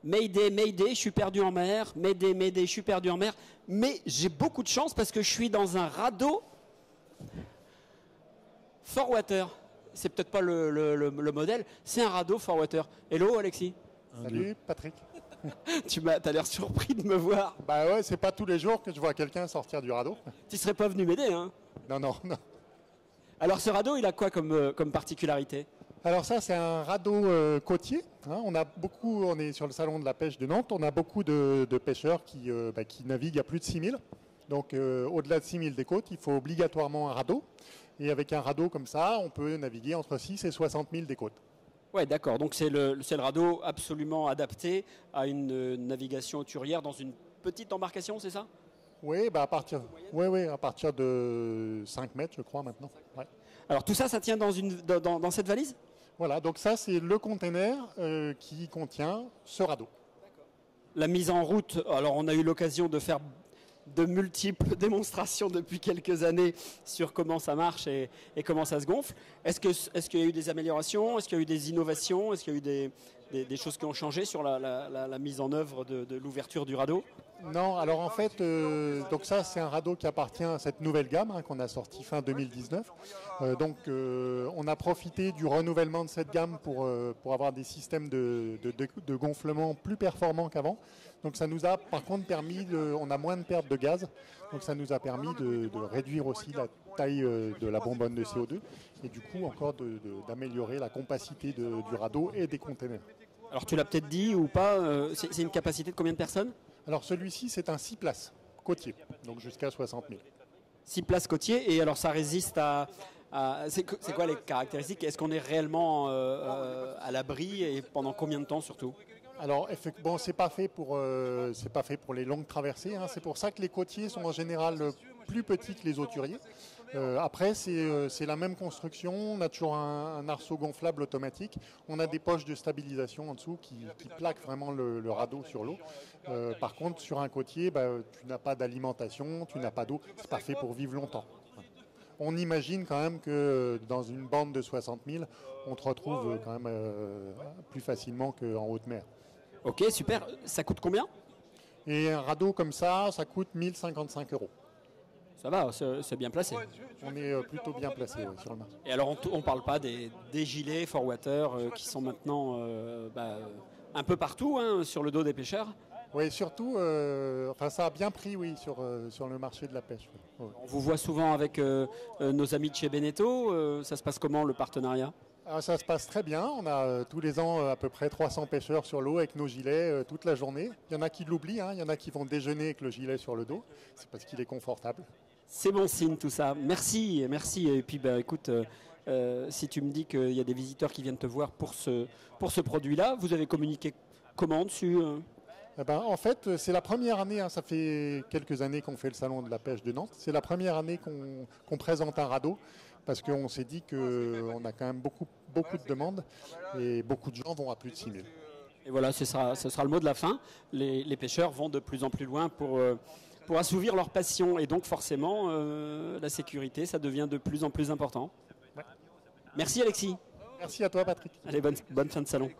Mayday, Mayday, je suis perdu en mer. Mayday, Mayday, je suis perdu en mer. Mais j'ai beaucoup de chance parce que je suis dans un radeau for water. C'est peut-être pas le modèle, c'est un radeau for water. Hello Alexis. Salut Patrick. T'as l'air surpris de me voir. Bah ouais, c'est pas tous les jours que je vois quelqu'un sortir du radeau. Tu serais pas venu m'aider, hein? Non, non, non. Alors ce radeau, il a quoi comme particularité? Alors ça, c'est un radeau côtier. Hein. On est sur le salon de la pêche de Nantes. On a beaucoup de pêcheurs qui naviguent à plus de 6000. Donc au-delà de 6000 des côtes, il faut obligatoirement un radeau. Et avec un radeau comme ça, on peut naviguer entre 6 et 60 000 des côtes. Ouais, d'accord. Donc c'est le radeau absolument adapté à une navigation hauturière dans une petite embarcation, c'est ça? Oui, à partir de 5 mètres, je crois, maintenant. Ouais. Alors tout ça, ça tient dans cette valise? Voilà, donc ça, c'est le container qui contient ce radeau. La mise en route, alors on a eu l'occasion de faire de multiples démonstrations depuis quelques années sur comment ça marche et comment ça se gonfle. Est-ce qu'il y a eu des améliorations? Est-ce qu'il y a eu des innovations? Est-ce qu'il y a eu des choses qui ont changé sur la mise en œuvre de l'ouverture du radeau? Non, alors en fait, donc ça c'est un radeau qui appartient à cette nouvelle gamme qu'on a sorti fin 2019. On a profité du renouvellement de cette gamme pour avoir des systèmes de gonflement plus performants qu'avant. Donc ça nous a par contre permis, on a moins de pertes de gaz, donc ça nous a permis de réduire aussi la taille de la bonbonne de CO2 et du coup encore d'améliorer la compacité du radeau et des containers. Alors tu l'as peut-être dit ou pas, c'est une capacité de combien de personnes? Alors celui-ci c'est un 6 places côtier, donc jusqu'à 60 000. 6 places côtier, et alors ça résiste à c'est quoi les caractéristiques? Est-ce qu'on est réellement à l'abri et pendant combien de temps surtout? Alors, bon, c'est pas fait pour les longues traversées. Hein. C'est pour ça que les côtiers sont en général plus petits que les hauturiers. Après, c'est la même construction. On a toujours un arceau gonflable automatique. On a des poches de stabilisation en dessous qui plaquent vraiment le radeau sur l'eau. Par contre, sur un côtier, tu n'as pas d'alimentation, tu n'as pas d'eau. C'est pas fait pour vivre longtemps. On imagine quand même que dans une bande de 60 000, on te retrouve quand même plus facilement qu'en haute mer. Ok, super. Ça coûte combien? Et un radeau comme ça coûte 1 055 €. Ça va, c'est bien placé. On est plutôt bien placé sur le marché. Et alors, on ne parle pas des gilets for water qui sont maintenant un peu partout sur le dos des pêcheurs? Oui, surtout, ça a bien pris sur le marché de la pêche. Ouais. On vous voit souvent avec nos amis de chez Beneteau. Ça se passe comment, le partenariat? Ça se passe très bien. On a tous les ans à peu près 300 pêcheurs sur l'eau avec nos gilets toute la journée. Il y en a qui l'oublient, il y en a qui vont déjeuner avec le gilet sur le dos. C'est parce qu'il est confortable. C'est bon signe tout ça. Merci. Et puis écoute, si tu me dis qu'il y a des visiteurs qui viennent te voir pour ce produit-là, vous avez communiqué comment dessus? En fait, c'est la première année, ça fait quelques années qu'on fait le salon de la pêche de Nantes. C'est la première année qu'on présente un radeau parce qu'on s'est dit qu'on a quand même beaucoup de demandes et beaucoup de gens vont à plus de 6 000. Et voilà, ce sera le mot de la fin. Les pêcheurs vont de plus en plus loin pour assouvir leur passion et donc forcément la sécurité, ça devient de plus en plus important. Ouais. Merci Alexis. Merci à toi Patrick. Allez, bonne fin de salon.